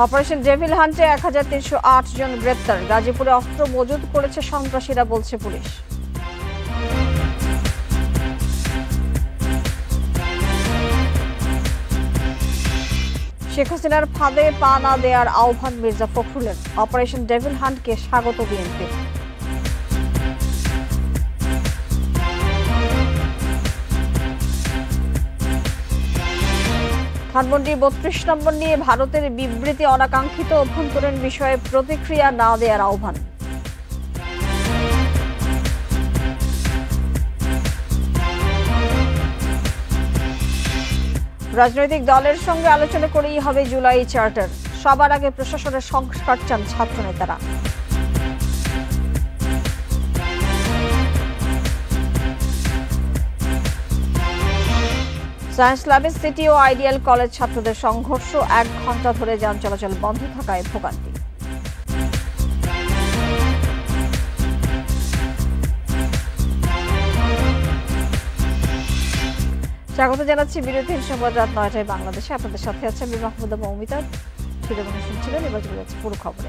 Operation devil হান্টে ১৩০৮ জন গ্রেপ্তার। গাজীপুরে অস্ত্র মজুত করেছে সন্ত্রাসীরা, বলছে পুলিশ। শেখ হাসিনার ফাঁদে পা না দেওয়ার আহ্বান মির্জা ফখরুলের। অপারেশন ডেভিল হান্টকে স্বাগত বিএনপি। ধানমন্ডি ৩২ নম্বর নিয়ে ভারতের বিবৃতি অনাকাঙ্ক্ষিত, অভ্যন্তরীণ বিষয়ে প্রতিক্রিয়া না দেওয়ার আহ্বান। রাজনৈতিক দলের সঙ্গে আলোচনা করেই হবে জুলাই চার্টার। সবার আগে প্রশাসনের সংস্কার চান ছাত্রনেতারা। সায়েন্স ল্যাবে সিটি ও আইডিয়াল কলেজ ছাত্রদের সংঘর্ষ, ১ ঘণ্টা ধরে যান চলাচল বন্ধ থাকায় ভোগান্তি। স্বাগত জানাচ্ছি বিরতিহীন সংবাদ রাত ৯টায় বাংলাদেশে। আপনাদের সাথে আছে আমি মাহমুদা মৌমিতা। শিরোমণি শুনছিলেন, এবার চলে যাচ্ছে পুরো খবরে।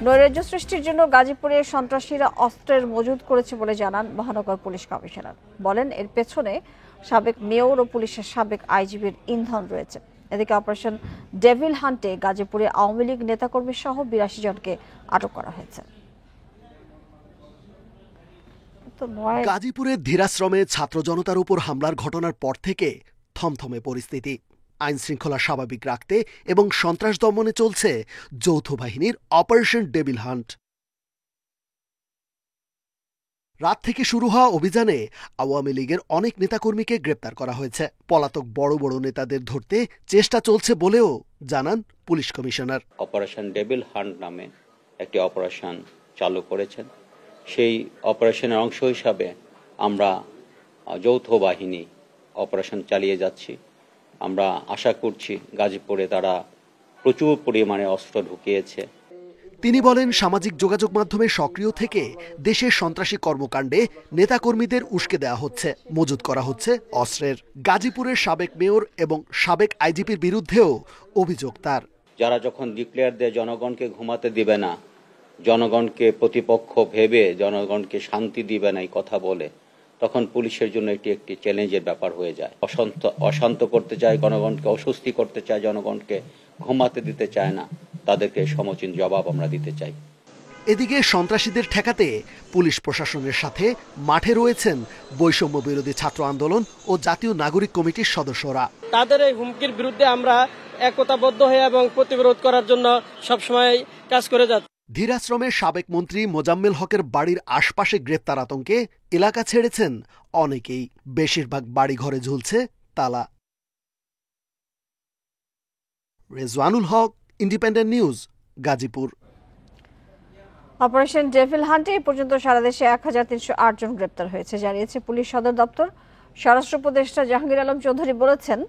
নৈরাজ্য সৃষ্টির জন্য গাজীপুরে সন্ত্রাসীরা অস্ত্রের মজুত করেছে বলে জানান মহানগর পুলিশ কমিশনার। বলেন এর পেছনে সাবেক মেয়র ও পুলিশের সাবেক আইজিবির ইন্ধন রয়েছে। এদিকে অপারেশন ডেভিল হান্টে গাজীপুরে আওয়ামী লীগ নেতাকর্মী সহ ৮২ জনকে আটক করা হয়েছে। গাজীপুরের ধীরাশ্রমে ছাত্র জনতার উপর হামলার ঘটনার পর থেকে থমথমে পরিস্থিতি। আইন শৃঙ্খলা স্বাভাবিক রাখতে এবং সন্ত্রাস দমনে চলছে যৌথ বাহিনীর অপারেশন ডেভিল হান্ট। রাত থেকে শুরু হওয়া অভিযানে আওয়ামী লীগের অনেক নেতাকর্মীকে গ্রেপ্তার করা হয়েছে। পলাতক বড় বড় নেতাদের ধরতে চেষ্টা চলছে বলেও জানান police commissioner. Operation devil hunt নামে একটি অপারেশন চালু করেছেন। সেই অপারেশনের অংশ হিসাবে আমরা যৌথ বাহিনী অপারেশন চালিয়ে যাচ্ছি। আমরা আশা করছি গাজীপুরে তারা প্রচুর পরিমাণে অস্ত্র ঢুকিয়েছে। তিনি বলেন সামাজিক যোগাযোগ মাধ্যমে সক্রিয় থেকে দেশের সন্ত্রাসী কর্মকাণ্ডে নেতাকর্মীদের উস্কে দেওয়া হচ্ছে, মজুত করা হচ্ছে অস্ত্রের। গাজীপুরের সাবেক মেয়র এবং সাবেক আইজিপির বিরুদ্ধেও অভিযোগ তার। যারা যখন ডিক্লেয়ার দেয় জনগণকে ঘুমাতে দিবে না, জনগণকে প্রতিপক্ষ ভেবে জনগণকে শান্তি দিবে না, এই কথা বলে, তখন পুলিশের জন্য এটি একটি চ্যালেঞ্জের ব্যাপার হয়ে যায়। অশান্ত করতে চায় জনগণকে, অস্বস্তি করতে চায় জনগণকে, ঘুমাতে দিতে চায় না, তাদেরকে সমুচিত জবাব আমরা দিতে চাই। এদিকে সন্ত্রাসীদের ঠেকাতে পুলিশ প্রশাসনের সাথে মাঠে রয়েছেন বৈষম্য বিরোধী ছাত্র আন্দোলন ও জাতীয় নাগরিক কমিটির সদস্যরা। তাদের এই হুমকির বিরুদ্ধে আমরা একতাবদ্ধ হয়ে এবং প্রতিরোধ করার জন্য সবসময় কাজ করে যাচ্ছি। ধীরাশ্রমের সাবেক মন্ত্রী মোজাম্মেল হকের বাড়ির আশপাশে গ্রেপ্তার আতঙ্কে এলাকা ছেড়েছেন অনেকেই। বেশিরভাগ বাড়ি ঘরে ঝুলছে তালা। Rezwanul Haque, independent news, Gazipur. Operation devil হান্টে এ পর্যন্ত সারা দেশে ১৩০৮ জন গ্রেপ্তার হয়েছে, জানিয়েছে পুলিশ সদর দপ্তর। স্বরাষ্ট্র উপদেষ্টা জাহাঙ্গীর আলম চৌধুরী বলেছেন,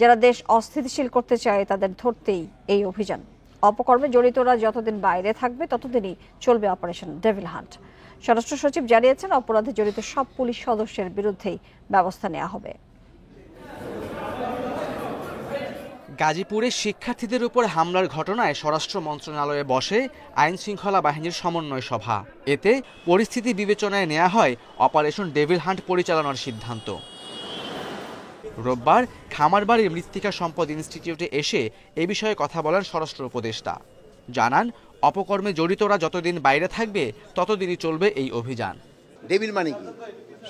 যারা দেশ অস্থিতিশীল করতে চায় তাদের ধরতেই এই অভিযান। অপকর্মে জড়িতরা যতদিন বাইরে থাকবে ততদিনই চলবে অপারেশন ডেভিল হান্ট। স্বরাষ্ট্র সচিব জানিয়েছেন, অপরাধে জড়িত সব পুলিশ সদস্যের বিরুদ্ধেই ব্যবস্থা নেওয়া হবে। গাজীপুরে শিক্ষার্থীদের উপর হামলার ঘটনায় স্বরাষ্ট্র মন্ত্রণালয়ে বসে আইন শৃঙ্খলা বাহিনীর সমন্বয় সভা। এতে পরিস্থিতি বিবেচনায় নেওয়া হয় অপারেশন ডেভিল হান্ট পরিচালনার সিদ্ধান্ত। রোববার খামারবাড়ির মৃত্তিকা সম্পদ ইনস্টিটিউটে এসে এ বিষয়ে কথা বলেন স্বরাষ্ট্র উপদেষ্টা। জানান, অপকর্মে জড়িতরা যতদিন বাইরে থাকবে ততদিনই চলবে এই অভিযান। ডেভিল মানে কি?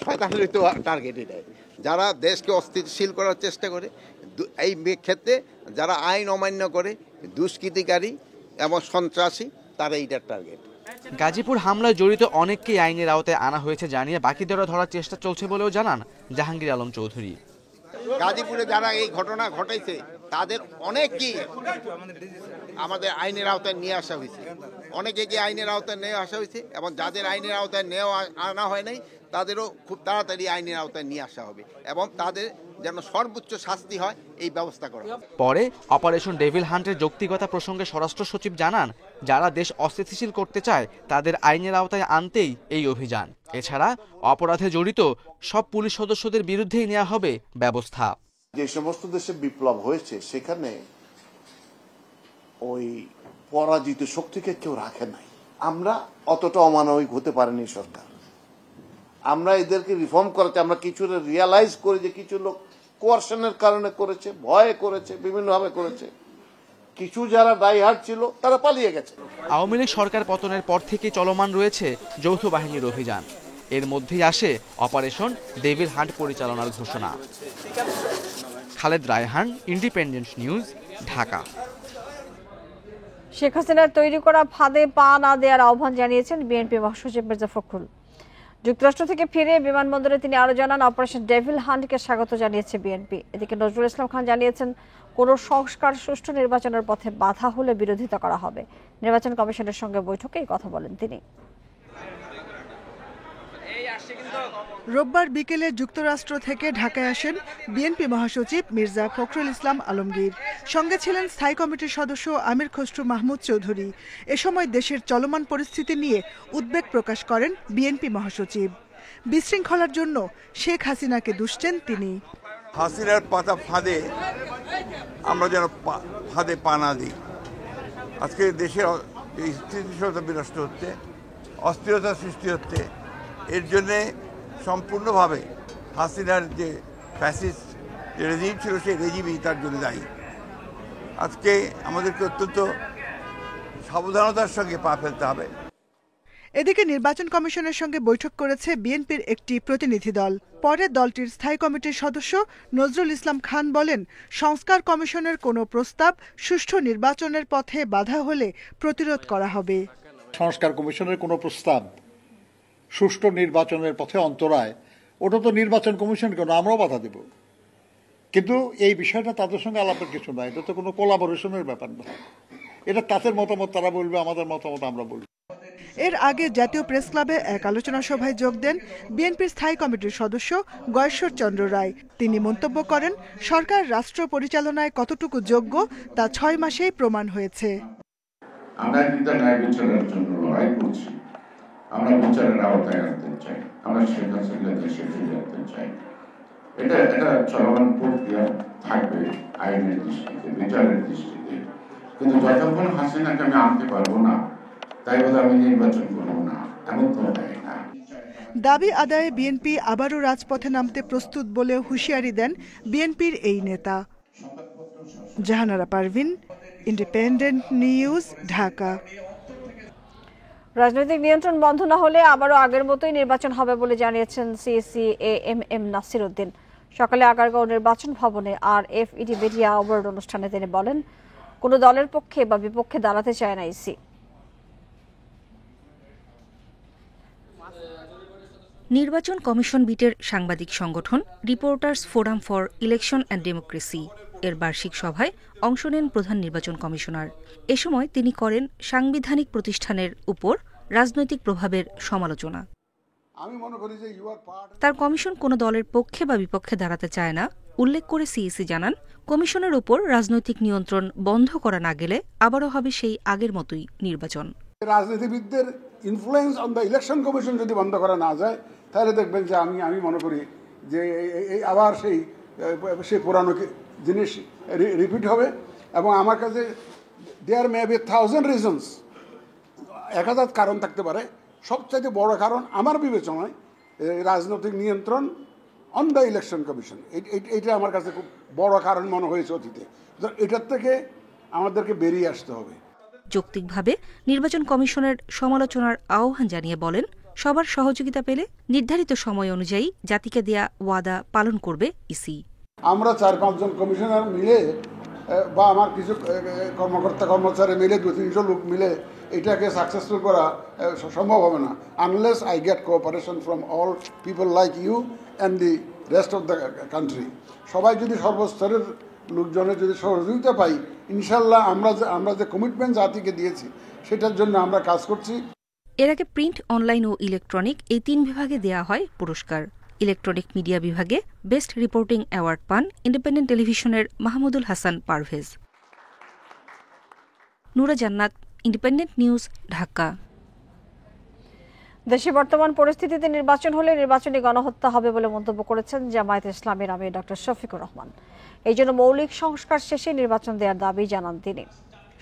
শয়তানের তো টার্গেট এটাই। যারা দেশকে অস্থিতিশীল করার চেষ্টা করে, এই ক্ষেত্রে যারা আইন অমান্য করে, দুষ্কৃতিকারী এবং সন্ত্রাসী, তারা এইটার টার্গেট। গাজীপুর হামলায় জড়িত অনেককেই আইনের আওতায় আনা হয়েছে জানিয়ে বাকিদেরও ধরার চেষ্টা চলছে বলেও জানান জাহাঙ্গীর আলম চৌধুরী। গাজীপুরে যারা এই ঘটনা ঘটাইছে তাদের অনেকই আমাদের আইনের আওতায় নিয়ে আসা হয়েছে, অনেকে আইনের আওতায় নিয়ে আসা হয়েছে, এবং যাদের আইনের আওতায় আনা হয় নাই তাদেরও খুব তাড়াতাড়ি আইনের আওতায় নিয়ে আসা হবে, এবং তাদের যেন সর্বোচ্চ শাস্তি হয় এই ব্যবস্থা করা হবে। পরে অপারেশন ডেভিল হান্টের যৌক্তিকতা প্রসঙ্গে স্বরাষ্ট্র সচিব জানান, যারা দেশ অস্থিতিশীল করতে চায় তাদের আইনের আওতায় আনতেই এই অভিযান। এছাড়া অপরাধে জড়িত সব পুলিশ সদস্যদের বিরুদ্ধেই নেওয়া হবে ব্যবস্থা। যে সমস্ত দেশে বিপ্লব হয়েছে সেখানে ওই পরাজিত শক্তিকে কেউ রাখে নাই। আমরা অতটা অমানবিক হতে পারেনি সরকার। আমরা এদেরকে রিফর্ম করাতে আমরা কিছু রিয়ালাইজ করি যে কিছু লোক কোয়ারশনের কারণে করেছে, ভয়ে করেছে, বিভিন্নভাবে করেছে। কিছু যারা ডাইহার্ড ছিল তারা পালিয়ে গেছে। আওয়ামী লীগ সরকার পতনের পর থেকে চলমান রয়েছে যৌথ বাহিনীর অভিযান। এর মধ্যেই আসে অপারেশন ডেভিল হান্ট পরিচালনার ঘোষণা। Khaled Raihan, independent news, Dhaka. শেখ হাসিনার তৈরি করা ফাঁদে পা না দেওয়ার আহ্বান জানিয়েছেন বিএনপি মহাসচিব মির্জা ফখরুল। যুক্তরাষ্ট্র থেকে ফিরে বিমানবন্দরে তিনি আরো জানান, অপারেশন ডেভিল হান্টকে স্বাগত জানিয়েছে বিএনপি। এদিকে নজরুল ইসলাম খান জানিয়েছেন, কোন সংস্কার সুষ্ঠু নির্বাচনের পথে বাধা হলে বিরোধিতা করা হবে। নির্বাচন কমিশনের সঙ্গে বৈঠকে এই কথা বলেন তিনি। রোববার বিকেলে যুক্তরাষ্ট্র থেকে ঢাকায় আসেন বিএনপি মহাসচিব মির্জা ফখরুল ইসলাম আলমগীর। সঙ্গে ছিলেন স্থায়ী কমিটির সদস্য আমির খসরু মাহমুদ চৌধুরী। এ সময় দেশের চলমান পরিস্থিতি নিয়ে উদ্বেগ প্রকাশ করেন বিএনপি মহাসচিব। বিশৃঙ্খলার জন্য শেখ হাসিনাকে দুষছেন তিনি। হাসিনার পাতা ফাঁদে আমরা যেন ফাঁদে পা না দিই। আজকে দেশের স্থিতিশীলতা বিনষ্ট হচ্ছে, অস্থিরতা সৃষ্টি হচ্ছে। এর জন্যে সম্পূর্ণভাবে হাসিনার যে ফ্যাসিস্ট যে রেজিম ছিল সেই রেজিমই তার জন্য দায়ী। আজকে আমাদেরকে অত্যন্ত সাবধানতার সঙ্গে পা ফেলতে হবে। এদিকে নির্বাচন কমিশনের সঙ্গে বৈঠক করেছে বিএনপির একটি প্রতিনিধি দল। পরে দলটির স্থায়ী কমিটির সদস্য নজরুল ইসলাম খান বলেন, সংস্কার কমিশনের কোনো প্রস্তাব সুষ্ঠু নির্বাচনের পথে বাধা হলে প্রতিরোধ করা হবে। সংস্কার কমিশনের কোনো প্রস্তাব সুষ্ঠু নির্বাচনের পথে অন্তরায়, ওটা তো নির্বাচন কমিশন কেন, আমরাও বাধা দেব। কিন্তু এই বিষয়টা তাদের সঙ্গে আলাপের কিছু নয়, এটা তো কোনো কোলাবোরেশনের ব্যাপার না। এটা তাদের মতামত তারা বলবে, আমাদের মতামত আমরা বলব। এর আগে জাতীয় প্রেস ক্লাবে এক আলোচনা সভায় যোগ দেন বিএনপির স্থায়ী কমিটির সদস্য গয়েশ্বর চন্দ্র রায়। তিনি মন্তব্য করেন, সরকার রাষ্ট্র পরিচালনায় কতটুকু যোগ্য তা 6 মাসেই প্রমাণ হয়েছে। আমরা কিন্তু ন্যায় বিচারের জন্য লড়াই করছি। আমরা বিচারের আওতায় আনতে চাই, আমরা শেখ হাসিনা দেশে ফিরে আনতে চাই। এটা চলমান প্রক্রিয়া থাকবে আইনের দৃষ্টিতে, বিচারের দৃষ্টিতে। কিন্তু যতক্ষণ হাসিনাকে আমি আনতে পারবো না, তাই বলে আমি নির্বাচন করবো না, এমন তো হয় না। দাবি আদায়ে বিএনপি আবারও রাজপথে নামতে প্রস্তুত বলেও হুঁশিয়ারি দেন বিএনপির এই নেতা। Jahanara Parvin, independent news, Dhaka. রাজনৈতিক নিয়ন্ত্রণ বন্ধ না হলে আবারও আগের মতোই নির্বাচন হবে বলে জানিয়েছেন সিএসি এএমএম নাসির উদ্দিন। সকালে আগারগাঁও নির্বাচন ভবনে RFED মিডিয়া অ্যাওয়ার্ড অনুষ্ঠানে তিনি বলেন, কোনো দলের পক্ষে বা বিপক্ষে দাঁড়াতে চায় না ইসি। নির্বাচন কমিশন বিটের সাংবাদিক সংগঠন reporters forum for election and democracy এর বার্ষিক সভায় অংশ নেন প্রধান নির্বাচন কমিশনার। এ সময় তিনি করেন সাংবিধানিক প্রতিষ্ঠানের উপর রাজনৈতিক প্রভাবের সমালোচনা। তার কমিশন কোনো দলের পক্ষে বা বিপক্ষে দাঁড়াতে চায় না উল্লেখ করে সিইসি জানান, কমিশনের উপর রাজনৈতিক নিয়ন্ত্রণ বন্ধ করা না গেলে আবারও হবে সেই আগের মতোই নির্বাচন। রাজনীতিবিদদের influence on the election commission যদি বন্ধ করা না যায়, তাহলে দেখবেন যে আমি মনে করি যে আবার সেই পুরানো জিনিস রিপিট হবে। এবং আমার কাছে দেয়ার মে বি 1000 রিজনস, 1000 কারণ থাকতে পারে। সবচাইতে বড় কারণ আমার বিবেচনায় রাজনৈতিক নিয়ন্ত্রণ অন দ্য ইলেকশন কমিশন, এইটা আমার কাছে খুব বড় কারণ মনে হয়েছে অতীতে। এটার থেকে আমাদেরকে বেরিয়ে আসতে হবে। যৌক্তিকভাবে নির্বাচন কমিশনের সমালোচনার আহ্বান জানিয়ে বলেন, সবার সহযোগিতা পেলে নির্ধারিত সময় অনুযায়ী জাতিকে দেয়া ওয়াদা পালন করবে ইসি। আমরা 4-5 জন কমিশনার মিলে বা আমার কিছু কর্মকর্তা কর্মচারী মিলে 200-300 লোক মিলে এটাকে সাকসেসফুল করা সম্ভব হবে না unless I get cooperation from all people like you and the rest of the country. সবাই যদি সর্বস্তরের লোকজনের যদি সহযোগিতা পাই, ইনশাল্লাহ আমরা যে কমিটমেন্ট জাতিকে দিয়েছি সেটার জন্য আমরা কাজ করছি। এর আগে প্রিন্ট, অনলাইন ও ইলেকট্রনিক এই 3 বিভাগে দেয়া হয় পুরস্কার। ইলেকট্রনিক মিডিয়া বিভাগে বেস্ট রিপোর্টিং অ্যাওয়ার্ড পান ইন্ডিপেন্ডেন্ট টেলিভিশনের মাহমুদুল হাসান পারভেজ। নুরা জান্নাত, ইন্ডিপেন্ডেন্ট নিউজ, ঢাকা। দেশে বর্তমান পরিস্থিতিতে নির্বাচন হলে নির্বাচনী গণহত্যা হবে বলে মন্তব্য করেছেন জামায়াতে ইসলামীর আমির ডক্টর শফিকুর রহমান। এই জন্য মৌলিক সংস্কার শেষে নির্বাচন দেওয়ার দাবি জানান তিনি।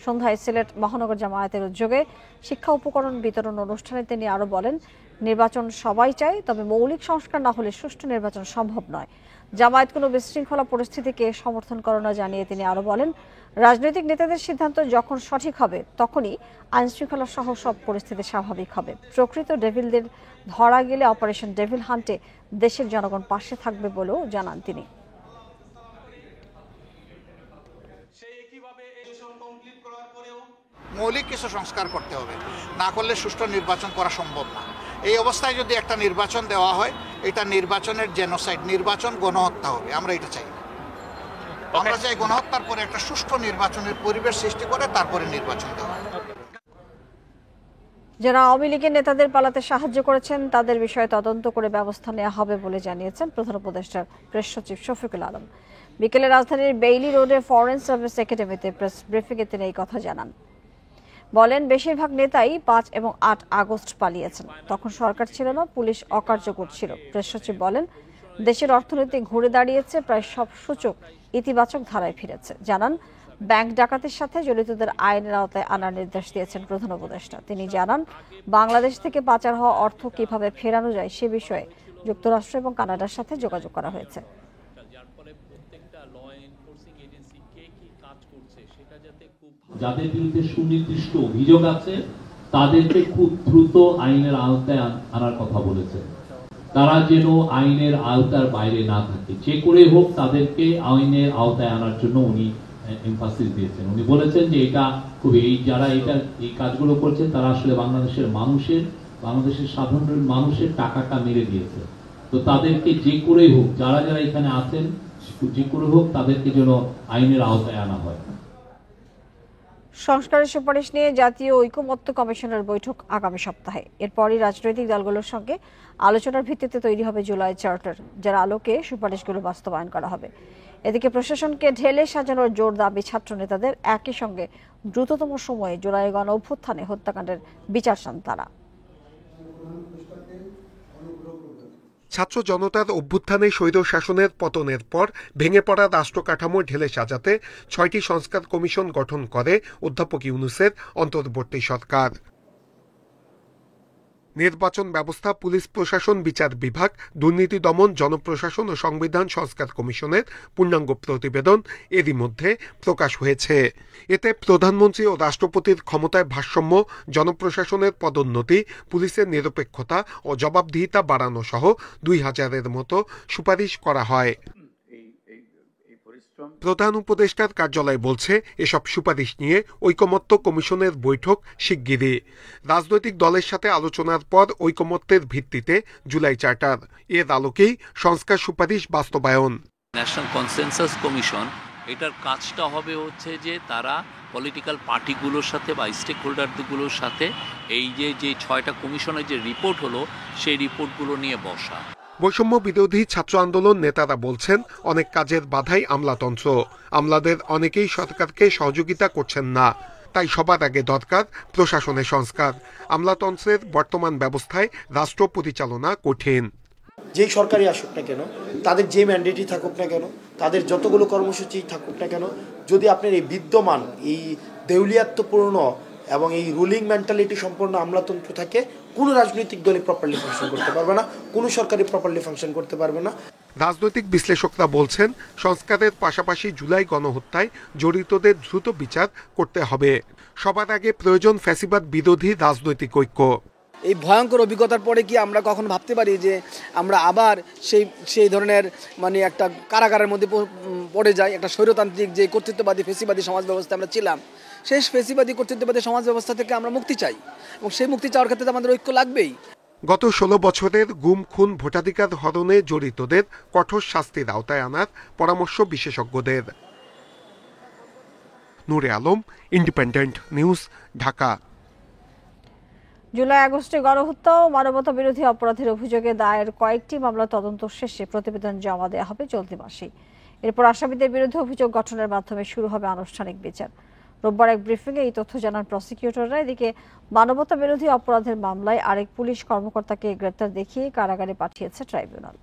সন্ধ্যায় সিলেট মহানগর জামায়াতের উদ্যোগে শিক্ষা উপকরণ বিতরণ অনুষ্ঠানে তিনি আরও বলেন, নির্বাচন সবাই চায়, তবে মৌলিক সংস্কার না হলে সুষ্ঠু নির্বাচন সম্ভব নয়। জামায়াত কোনো বিশৃঙ্খলা পরিস্থিতিকে সমর্থন করে না জানিয়ে তিনি আরও বলেন, রাজনৈতিক নেতাদের সিদ্ধান্ত যখন সঠিক হবে তখনই আইনশৃঙ্খলা সহ সব পরিস্থিতি স্বাভাবিক হবে। প্রকৃত ডেভিলদের ধরা গেলে অপারেশন ডেভিল হান্টে দেশের জনগণ পাশে থাকবে বলেও জানান তিনি। মৌলিক কিছু সংস্কার করতে হবে, না করলে সুষ্ঠু নির্বাচন করা সম্ভব না। এই অবস্থায় যদি একটা নির্বাচন দেওয়া হয়, এটা নির্বাচনের জেনোসাইড, নির্বাচন গণহত্যা হবে। আমরা এটা চাই। আমরা চাই গণহত্যার পরে একটা সুষ্ঠু নির্বাচনের পরিবেশ সৃষ্টি করে তারপরে নির্বাচন দেওয়া। যারা আওয়ামী লীগের নেতাদের পালাতে সাহায্য করেছেন তাদের বিষয়ে তদন্ত করে ব্যবস্থা নেওয়া হবে বলে জানিয়েছেন প্রধান উপদেষ্টার প্রেস সচিব শফিকুল আলম। বিকেলে রাজধানীর বেইলি রোডে ফরেন সার্ভিস একাডেমিতে প্রেস ব্রিফিংয়ে তিনি এই কথা জানান। বলেন, বেশিরভাগ নেতাই 5 এবং 8 আগস্ট পালিয়েছেন। তখন সরকার ছিল না, পুলিশ অকার্যকর ছিল। প্রেস সচিব বলেন, দেশের অর্থনীতি ঘুরে দাঁড়িয়েছে, প্রায় সব সূচক ইতিবাচক ধারায় ফিরেছে। জানান, ব্যাংক ডাকাতির সাথে জড়িতদের আইনের আওতায় আনার নির্দেশ দিয়েছেন প্রধান উপদেষ্টা। তিনি জানান, বাংলাদেশ থেকে পাচার হওয়া অর্থ কিভাবে ফেরানো যায় সে বিষয়ে যুক্তরাষ্ট্র এবং কানাডার সাথে যোগাযোগ করা হয়েছে। যাদের বিরুদ্ধে সুনির্দিষ্ট অভিযোগ আছে তাদেরকে খুব দ্রুত আইনের আওতায় আনার কথা বলেছে। তারা যেন আইনের আওতার বাইরে না থাকে, যে করে হোক তাদেরকে আইনের আওতায় আনার জন্য উনি এমফাসিস দিয়েছেন। উনি বলেছেন যে এটা খুবই যারা এই কাজগুলো করছেন তারা আসলে বাংলাদেশের সাধারণ মানুষের টাকাটা মেরে দিয়েছে। তো তাদেরকে যে করে হোক, যারা এখানে আছেন যে করে হোক তাদেরকে যেন আইনের আওতায় আনা হয়। সংস্কারের সুপারিশ নিয়ে জাতীয় ঐকমত্য কমিশনের বৈঠক আগামী সপ্তাহে। এরপরই রাজনৈতিক দলগুলোর সঙ্গে আলোচনার ভিত্তিতে তৈরি হবে জুলাই চার্টার, যার আলোকে সুপারিশগুলো বাস্তবায়ন করা হবে। এদিকে প্রশাসনকে ঢেলে সাজানোর জোর দাবি ছাত্র নেতাদের। একই সঙ্গে দ্রুততম সময়ে জুলাই গণ অভ্যুত্থানে হত্যাকাণ্ডের বিচার চান তারা। ছাত্র জনতার অভ্যুত্থানে স্বৈর শাসনের পতনের পর ভেঙে পড়া রাষ্ট্র কাঠামো ঢেলে সাজাতে 6টি সংস্কার কমিশন গঠন করে অধ্যাপক ইউনূসের অন্তর্বর্তী সরকার। নির্বাচন ব্যবস্থা, পুলিশ প্রশাসন, বিচার বিভাগ, দুর্নীতি দমন, জনপ্রশাসন ও সংবিধান সংস্কার কমিশনের পূর্ণাঙ্গ প্রতিবেদন এরই মধ্যে প্রকাশ হয়েছে। এতে প্রধানমন্ত্রী ও রাষ্ট্রপতির ক্ষমতায় ভারসাম্য, জনপ্রশাসনের পদোন্নতি, পুলিশের নিরপেক্ষতা ও জবাবদিহিতা বাড়ানো সহ 2000-এর মতো সুপারিশ করা হয়। প্রধান উপদেষ্টার কার্যালয় বলছে, এসব সুপারিশ নিয়ে ঐকমত্য কমিশনের বৈঠক শিগগিরই। রাজনৈতিক দলের সাথে আলোচনার পর ঐকমত্যের ভিত্তিতে জুলাই চার্টার, এর আলোকেই সংস্কার সুপারিশ বাস্তবায়ন। ন্যাশনাল কনসেনসাস কমিশন এটার কাজটা হবে হচ্ছে যে তারা পলিটিক্যাল পার্টিগুলোর সাথে বা স্টেক হোল্ডারগুলোর সাথে এই যে 6টা কমিশনের যে রিপোর্ট হলো সেই রিপোর্টগুলো নিয়ে বসা। বৈষম্য বিরোধী ছাত্র আন্দোলন নেতারা বলছেন, অনেক কাজের বাধাই আমলাতন্ত্র। আমলাদের অনেকেই সরকারকে সহযোগিতা করছেন না। তাই সবার আগে দরকার প্রশাসনের সংস্কার। আমলাতন্ত্রের বর্তমান ব্যবস্থায় রাষ্ট্র পরিচালনা কঠিন। যেই সরকারই আসুক না কেন, তাদের যে ম্যান্ডেটই থাকুক না কেন, তাদের যতগুলো কর্মসূচি থাকুক না কেন, যদি আপনার এই বিদ্যমান এই দেউলিয়াত্বপূর্ণ এবং এই রুলিং মেন্টালিটি সম্পন্ন আমলাতন্ত্র থাকে, কোনো রাজনৈতিক দলে প্রপারলি ফাংশন করতে পারবে না, কোনো সরকারি প্রপারলি ফাংশন করতে পারবে না। রাজনৈতিক বিশ্লেষকরা বলছেন, সংস্কারের পাশাপাশি জুলাই গণহত্যায় জড়িতদের দ্রুত বিচার করতে হবে। সবার আগে প্রয়োজন ফ্যাসিবাদ বিরোধী রাজনৈতিক ঐক্য। এই ভয়ঙ্কর অভিজ্ঞতার পরে কি আমরা কখন ভাবতে পারি যে আমরা আবার সেই ধরনের একটা কারাগারের মধ্যে পড়ে যাই? একটা স্বৈরতান্ত্রিক যে কর্তৃত্ববাদী ফেসিবাদী সমাজ ব্যবস্থা আমরা ছিলাম, সেই ফেসিবাদী কর্তৃত্ববাদী সমাজ ব্যবস্থা থেকে আমরা মুক্তি চাই, এবং সেই মুক্তি চাওয়ার ক্ষেত্রে আমাদের ঐক্য লাগবেই। গত 16 বছরের গুম, খুন, ভোটাধিকার হরণে জড়িতদের কঠোর শাস্তির আওতায় আনার পরামর্শ বিশেষজ্ঞদের। নূরে আলম, ইন্ডিপেন্ডেন্ট নিউজ, ঢাকা। জুলাই আগস্টে গণহত্যা ও মানবতা বিরোধী অপরাধের অভিযোগে দায়ের কয়েকটি মামলা তদন্ত শেষে প্রতিবেদন জমা দেওয়া হবে চলতি মাসেই। এরপর আসামিদের বিরুদ্ধে অভিযোগ গঠনের মাধ্যমে শুরু হবে আনুষ্ঠানিক বিচার। রোববার এক ব্রিফিংয়ে এই তথ্য জানান প্রসিকিউটররা। এদিকে মানবতা বিরোধী অপরাধের মামলায় আরেক পুলিশ কর্মকর্তাকে গ্রেপ্তার দেখিয়ে কারাগারে পাঠিয়েছে ট্রাইব্যুনাল।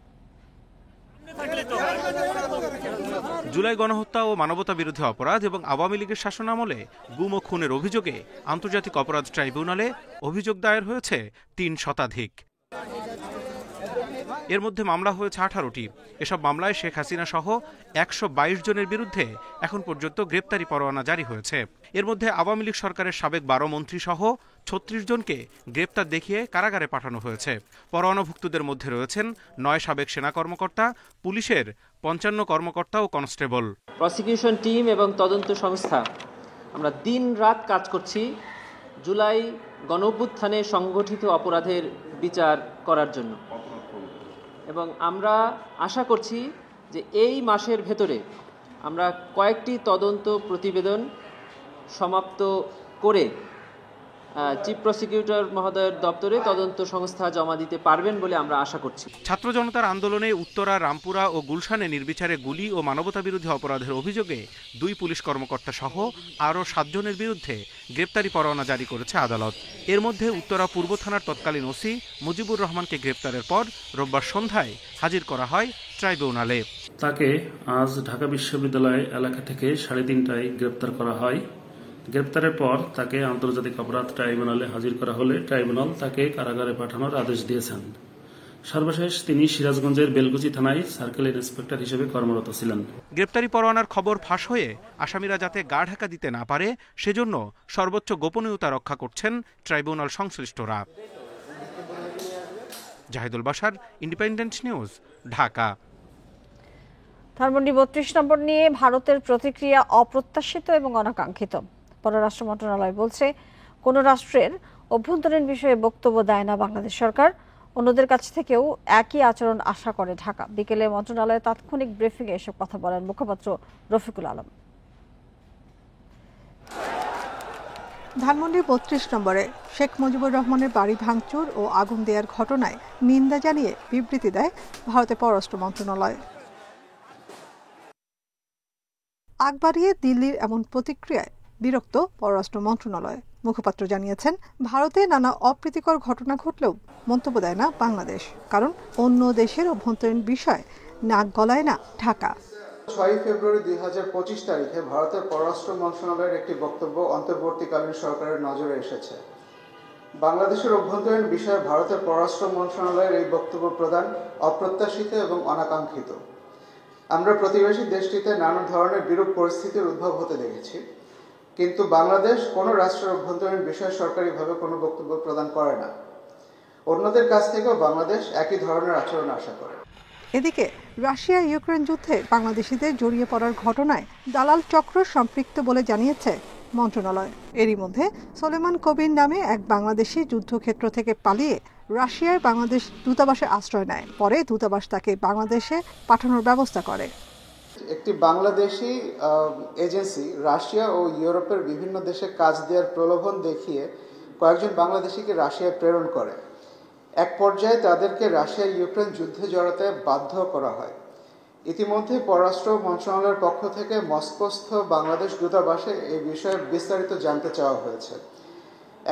জুলাই গণহত্যা ও মানবতা বিরোধী অপরাধ এবং আওয়ামী লীগের শাসনামলে গুম ও খুনের অভিযোগে আন্তর্জাতিক অপরাধ ট্রাইব্যুনালে অভিযোগ দায়ের হয়েছে ৩ শতাধিক। এর মধ্যে মামলা হয়েছে 18টি। এসব মামলায় শেখ হাসিনা সহ 122 জনের বিরুদ্ধে এখন পর্যন্ত গ্রেপ্তারি পরোয়ানা জারি হয়েছে। এর মধ্যে আওয়ামী লীগ সরকারের সাবেক 12 মন্ত্রী সহ 36 জনকে গ্রেপ্তার দেখিয়ে কারাগারে পাঠানো হয়েছে। পরোয়ানাভুক্তদের মধ্যে রয়েছেন 9 সাবেক সেনা কর্মকর্তা, পুলিশের 55 কর্মকর্তা ও কনস্টেবল। প্রসিকিউশন টিম এবং তদন্ত সংস্থা আমরা দিন রাত কাজ করছি জুলাই গণঅভ্যুত্থানে সংগঠিত অপরাধের বিচার করার জন্য, এবং আমরা আশা করছি যে এই মাসের ভেতরে আমরা কয়েকটি তদন্ত প্রতিবেদন সমাপ্ত করে চিফ প্রসিকিউটর মহোদয়ের দপ্তরে তদন্ত সংস্থা জমা দিতে পারবেন বলে আমরা আশা করছি। ছাত্র জনতার আন্দোলনে উত্তরা, রামপুরা ও গুলশানে নির্বিচারে গুলি ও মানবতা বিরোধী অপরাধের অভিযোগে 2 পুলিশ কর্মকর্তা সহ আরও 7 জনের বিরুদ্ধে গ্রেপ্তারি পরোয়ানা জারি করেছে আদালত। এর মধ্যে উত্তরা পূর্ব থানার তৎকালীন ওসি মুজিবুর রহমানকে গ্রেপ্তারের পর রোববার সন্ধ্যায় হাজির করা হয় ট্রাইব্যুনালে। তাকে আজ ঢাকা বিশ্ববিদ্যালয় এলাকা থেকে 3:30টায় গ্রেপ্তার করা হয়। গ্রেপ্তারের পর তাকে আন্তর্জাতিক অপরাধ ট্রাইব্যুনালে হাজির করা হলে ট্রাইব্যুনাল তাকে কারাগারে পাঠানোর আদেশ দিয়েছেন। সর্বশেষ তিনি সিরাজগঞ্জের বেলকুচি থানায় সার্কেল ইন্সপেক্টর হিসেবে কর্মরত ছিলেন। গ্রেপ্তারি পরোয়ানার খবর ফাঁস হয়ে আসামিরা যাতে গা ঢাকা দিতে না পারে সেজন্য সর্বোচ্চ গোপনীয়তা রক্ষা করছেন ট্রাইব্যুনাল সংশ্লিষ্টরা। Zahidul Bashar, independent news, Dhaka. ধানমন্ডি 32 নম্বর নিয়ে ভারতের প্রতিক্রিয়া অপ্রত্যাশিত এবং অনাকাঙ্ক্ষিত। পররাষ্ট্র মন্ত্রণালয় বলছে, কোন রাষ্ট্রের অভ্যন্তরীণ বিষয়ে বক্তব্য দেয় না বাংলাদেশ সরকার। অন্যদের কাছ থেকেও একই আচরণ আশা করে ঢাকা। বিকেলে মন্ত্রণালয়ের তাৎক্ষণিক ব্রিফিংয়ে এসব কথা বলেন মুখপাত্র রফিকুল আলম। ধানমন্ডি 32 নম্বরে শেখ মুজিবুর রহমানের বাড়ি ভাঙচুর ও আগুন দেওয়ার ঘটনায় নিন্দা জানিয়ে বিবৃতি দেয় ভারতের পররাষ্ট্র মন্ত্রণালয়। আগ বাড়িয়ে দিল্লির এমন প্রতিক্রিয়ায় বিরক্ত পররাষ্ট্র মন্ত্রণালয়। মুখপাত্র জানিয়েছেন, ভারতে নানা অপ্রীতিকর ঘটনা ঘটলেও মন্তব্য দেয় না বাংলাদেশ, কারণ অন্য দেশের অভ্যন্তরীণ বিষয় নাক গলায় না ঢাকা। 6 ফেব্রুয়ারি 2025 তারিখে ভারতের পররাষ্ট্র মন্ত্রণালয়ের একটি বক্তব্য অন্তর্বর্তীকালীন সরকারের নজরে এসেছে। বাংলাদেশের অভ্যন্তরীণ বিষয়ে ভারতের পররাষ্ট্র মন্ত্রণালয়ের এই বক্তব্য প্রদান অপ্রত্যাশিত এবং অনাকাঙ্ক্ষিত। আমরা প্রতিবেশী দেশটিতে নানা ধরনের বিরূপ পরিস্থিতির উদ্ভব হতে দেখেছি, কিন্তু বাংলাদেশ কোনো রাষ্ট্রের অভ্যন্তরীণ বিষয়ে সরকারিভাবে কোনো বক্তব্য প্রদান করে না। অন্যদের কাছ থেকেও বাংলাদেশ একই ধরনের আচরণ আশা করে। এদিকে রাশিয়া ইউক্রেন যুদ্ধে বাংলাদেশিদের জড়িয়ে পড়ার ঘটনায় দালাল চক্র সম্পৃক্ত বলে জানিয়েছে মন্ত্রণালয়। এরই মধ্যে সোলেমান কবির নামে এক বাংলাদেশি যুদ্ধক্ষেত্র থেকে পালিয়ে রাশিয়ায় বাংলাদেশ দূতাবাসে আশ্রয় নেয়। পরে দূতাবাস তাকে বাংলাদেশে পাঠানোর ব্যবস্থা করে। একটি বাংলাদেশি এজেন্সি রাশিয়া ও ইউরোপের বিভিন্ন দেশে কাজ দেওয়ার প্রলোভন দেখিয়ে কয়েকজন বাংলাদেশিকে রাশিয়ায় প্রেরণ করে। এক পর্যায়ে তাদেরকে রাশিয়া ইউক্রেন যুদ্ধে জড়াতে বাধ্য করা হয়। ইতিমধ্যে পররাষ্ট্র মন্ত্রণালয়ের পক্ষ থেকে মস্কোস্থ বাংলাদেশ দূতাবাসে এই বিষয়ে বিস্তারিত জানতে চাওয়া হয়েছে।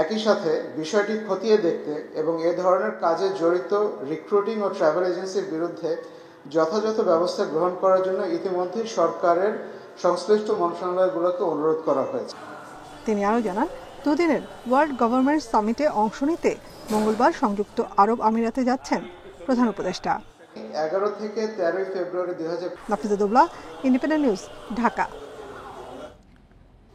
একই সাথে বিষয়টি খতিয়ে দেখতে এবং এ ধরনের কাজে জড়িত রিক্রুটিং ও ট্রাভেল এজেন্সির বিরুদ্ধে যথাযথ ব্যবস্থা গ্রহণ করার জন্য ইতিমধ্যে সরকারের সংশ্লিষ্ট মন্ত্রণালয়গুলোকে অনুরোধ করা হয়েছে। তিনি আরও জানান, দুদিনের ওয়ার্ল্ড গভর্নমেন্ট সামিটে অংশ নিতে মঙ্গলবার সংযুক্ত আরব আমিরাতে যাচ্ছেন প্রধান উপদেষ্টা। 11 থেকে 13 ফেব্রুয়ারি 2000। Nafiza Dubla, independent news, Dhaka.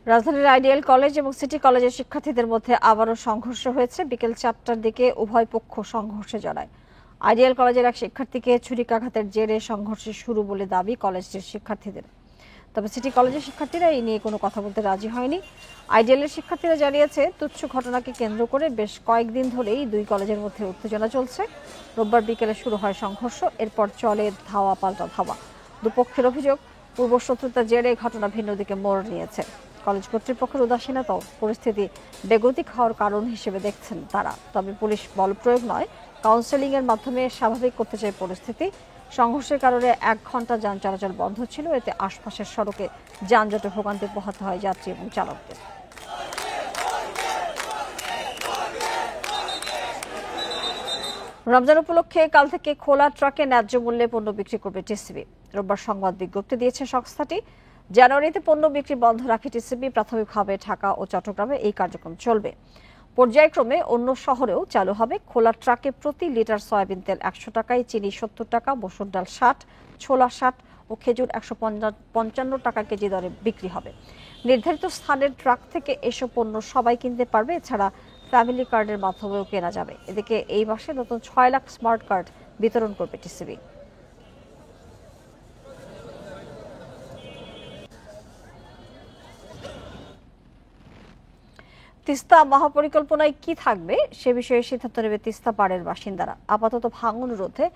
রাজধানীর আইডিয়াল কলেজ এবং সিটি কলেজের শিক্ষার্থীদের মধ্যে আবারও সংঘর্ষ হয়েছে। বিকেল 4টার দিকে উভয় পক্ষ সংঘর্ষে জড়ায়। আইডিয়াল কলেজের এক শিক্ষার্থীকে ছুরিকাঘাতের জেরে সংঘর্ষ শুরু বলে দাবি কলেজটির শিক্ষার্থীদের। তবে সিটি কলেজের শিক্ষার্থীরা এই নিয়ে কোনো কথা বলতে রাজি হয়নি। আইডিয়ালের শিক্ষার্থীরা জানিয়েছে, তুচ্ছ ঘটনাকে কেন্দ্র করে বেশ কয়েকদিন ধরেই দুই কলেজের মধ্যে উত্তেজনা চলছে। রোববার বিকেলে শুরু হয় সংঘর্ষ, এরপর চলে ধাওয়া পাল্টা ধাওয়া। দুপক্ষের অভিযোগ, পূর্বশত্রুতার জেরে ঘটনা ভিন্ন দিকে মোড় নিয়েছে। কলেজ কর্তৃপক্ষের উদাসীনতাও পরিস্থিতি বেগতিক হওয়ার কারণ হিসেবে দেখছেন তারা। তবে পুলিশ বল প্রয়োগ নয়, কাউন্সেলিং এর মাধ্যমে স্বাভাবিক করতে চায় পরিস্থিতি। সংঘর্ষের কারণে 1 ঘন্টা যান চলাচল বন্ধ ছিল। এতে আশপাশের সড়কে যানজটে ভোগান্তি পোহাতে হয় যাত্রী এবং চালকদের। রমজান উপলক্ষে কাল থেকে খোলা ট্রাকে ন্যায্য মূল্যে পণ্য বিক্রি করবে টিসিবি। রোববার সংবাদ বিজ্ঞপ্তি দিয়েছে সংস্থাটি। জানুয়ারিতে পণ্য বিক্রি বন্ধ রাখে টিসিবি। প্রাথমিকভাবে ঢাকা ও চট্টগ্রামে এই কার্যক্রম চলবে। পর্যায়ক্রমে অন্য শহরেও চালু হবে। খোলা ট্রাকে প্রতি লিটার সয়াবিন তেল 100 টাকায়, চিনি 70 টাকা, মসুর ডাল 60, ছোলা 60 ও খেজুর 155 টাকা কেজি দরে বিক্রি হবে। নির্ধারিত স্থানের ট্রাক থেকে এসব পণ্য সবাই কিনতে পারবে। এছাড়া ফ্যামিলি কার্ডের মাধ্যমেও কেনা যাবে। এদিকে এই মাসে নতুন 6 লাখ স্মার্ট কার্ড বিতরণ করবে টিসিবি। তিস্তা মহাপরিকল্পনায় কি থাকবে সে বিষয়ে সিদ্ধান্ত নেবে তিস্তা পাড়ের বাসিন্দারা। আপাতত ভাঙন রোধে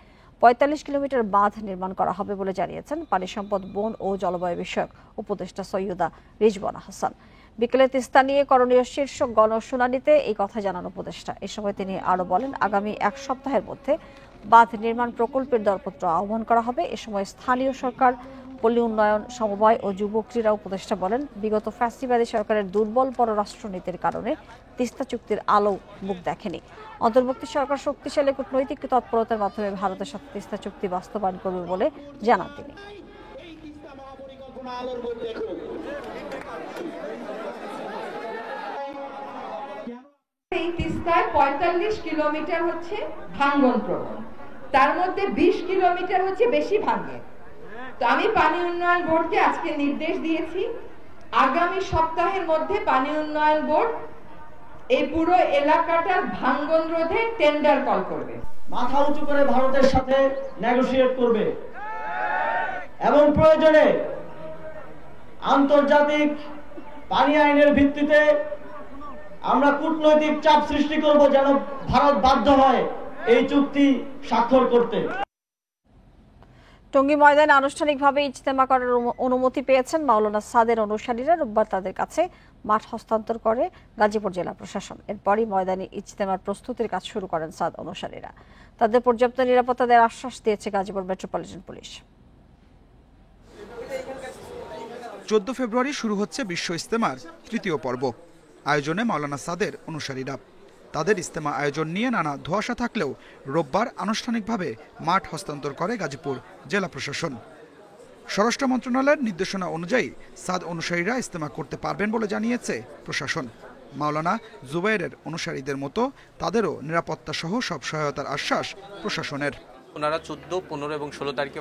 45 কিলোমিটার বাঁধ নির্মাণ করা হবে বলে জানিয়েছেন পানি সম্পদ, বন ও জলবায়ু বিষয়ক উপদেষ্টা সৈয়দা রিজওয়ানা হাসান। বিকেলে তিস্তা নিয়ে করণীয় শীর্ষক গণশুনানিতে এই কথা জানান উপদেষ্টা। এ সময় তিনি আরো বলেন, আগামী 1 সপ্তাহের মধ্যে বাঁধ নির্মাণ প্রকল্পের দরপত্র আহ্বান করা হবে। এ সময় স্থানীয় সরকার, পল্লী উন্নয়ন, সমবায় ও যুব ক্রীড়া উপদেষ্টা বলেন, বিগত ফ্যাসিবাদী সরকারের দুর্বল পররাষ্ট্রনীতির কারণে তিস্তা চুক্তির আলো মুখ দেখেনি। অন্তর্বর্তী সরকার শক্তিশালী কূটনৈতিক তৎপরতার মাধ্যমে ভারতের সাথে তিস্তা চুক্তি বাস্তবায়ন করবে বলে জানান তিনি। এই তিস্তায় 45 কিলোমিটার হচ্ছে ভাঙ্গন প্রবণ, তার মধ্যে 20 কিলোমিটার হচ্ছে বেশি ভাঙ্গে। তো আমি পানি উন্নয়ন বোর্ডকে আজকে নির্দেশ দিয়েছি, আগামী সপ্তাহের মধ্যে পানি উন্নয়ন বোর্ড এই পুরো এলাকাটার ভাঙ্গন রোধে টেন্ডার কল করবে। মাথা উঁচু করে ভারতের সাথে নেগোশিয়েট করবে এবং প্রয়োজনে আন্তর্জাতিক পানি আইনের ভিত্তিতে আমরা কূটনৈতিক চাপ সৃষ্টি করব যেন ভারত বাধ্য হয় এই চুক্তি স্বাক্ষর করতে। টঙ্গী ময়দানে আনুষ্ঠানিকভাবে ইজতেমা করার অনুমতি পেয়েছেন মাওলানা সাদের অনুসারীরা। রোববার তাদের কাছে মাঠ হস্তান্তর করে গাজীপুর জেলা প্রশাসন। এরপরই ময়দানে ইজতেমার প্রস্তুতির কাজ শুরু করেন সাদ অনুসারীরা। তাদের পর্যাপ্ত নিরাপত্তা দেওয়ার আশ্বাস দিয়েছে গাজীপুর মেট্রোপলিটন পুলিশ। 14 ফেব্রুয়ারি শুরু হচ্ছে বিশ্ব ইজতেমার 3য় পর্ব। আয়োজনে মাওলানা সাদের অনুসারীরা। তাদের ইজতেমা আয়োজন নিয়ে নানা ধোঁয়াশা থাকলেও রোববার আনুষ্ঠানিকভাবে মাঠ হস্তান্তর করে গাজীপুর জেলা প্রশাসন। স্বরাষ্ট্র মন্ত্রণালয়ের নির্দেশনা অনুযায়ী সাদ অনুসারীরা ইজতেমা করতে পারবেন বলে জানিয়েছে প্রশাসন। মাওলানা জুবাইরের অনুসারীদের মতো তাদেরও নিরাপত্তা সহ সব সহায়তার আশ্বাস প্রশাসনের। ওনারা 14, 15 এবং 16 তারিখে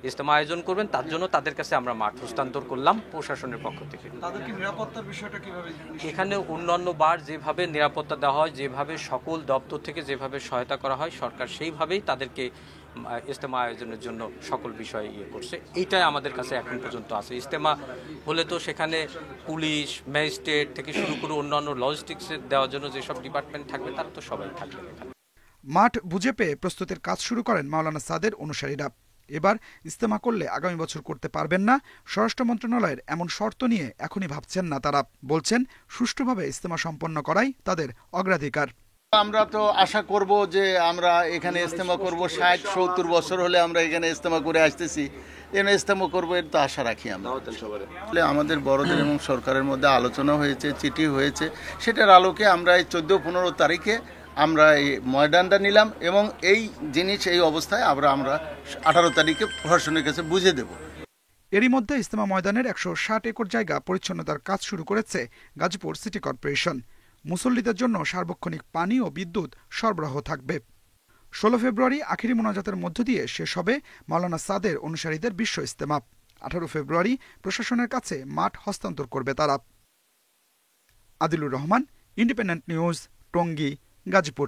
ইজতেমা আয়োজন করবেন, তার জন্য তাদের কাছে আমরা মাঠ হস্তান্তর করলাম প্রশাসনের পক্ষ থেকে। তাদেরকে নিরাপত্তার বিষয়টা কিভাবে? এখানে অন্যান্য বার যেভাবে নিরাপত্তা দেওয়া হয়, যেভাবে সকল দপ্তর থেকে যেভাবে সহায়তা করা হয়, সরকার সেইভাবেই তাদেরকে ইজতেমা আয়োজনের জন্য সকল বিষয় করছে। এইটাই আমাদের কাছে এখন পর্যন্ত আছে। ইজতেমা হলে তো সেখানে পুলিশ, ম্যাজিস্ট্রেট থেকে শুরু করে অন্যান্য লজিস্টিক্স দেওয়ার জন্য যেসব ডিপার্টমেন্ট থাকবে তারা তো সবাই থাকবে। মাঠ বুঝে পেয়ে প্রস্তুতির কাজ শুরু করেন মাওলানা সাদের অনুসারীরা। এবার ইজতেমা করলে আগামী বছর করতে পারবেন না, স্বরাষ্ট্র মন্ত্রণালয়ের এমন শর্ত নিয়ে এখনই ভাবছেন না তারা। বলছেন, সুষ্ঠুভাবে ইজতেমা সম্পন্ন করাই তাদের অগ্রাধিকার। আমরা তো আশা করব যে আমরা এখানে ইজতেমা করব। 60-70 বছর হলে আমরা এখানে ইজতেমা করে আসতেছি, এখানে ইজতেমা করবো এর তো আশা রাখি আমরা। আমাদের বড়দের এবং সরকারের মধ্যে আলোচনা হয়েছে, চিঠি হয়েছে, সেটার আলোকে আমরা এই 14-15 তারিখে আমরা এই ময়দানটা নিলাম এবং এই জিনিস এই অবস্থায় আমরা 18 তারিখে প্রশাসনের কাছে বুঝে দেব। এরই মধ্যে ইজতেমা ময়দানের 160 একর জায়গা পরিচ্ছন্নতার কাজ শুরু করেছে গাজীপুর সিটি কর্পোরেশন। মুসল্লিদের জন্য সার্বক্ষণিক পানি ও বিদ্যুৎ সরবরাহ থাকবে। 16 ফেব্রুয়ারি আখিরি মোনাজাতের মধ্য দিয়ে শেষ হবে মাওলানা সাদের অনুসারীদের বিশ্ব ইজতেমা। 18 ফেব্রুয়ারি প্রশাসনের কাছে মাঠ হস্তান্তর করবে তারা। Adilur Rahman, independent news, Tongi, Gazipur.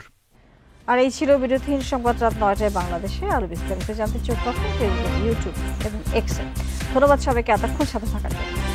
আর এই ছিল বিরতিহীন সংবাদ রাত 9টায় বাংলাদেশে। আরো বিস্তারিত জানতে চোখ রাখুন ফেসবুক, ইউটিউব এবং এক্সে। ধন্যবাদ সবাইকে এতক্ষণ সাথে থাকার জন্য।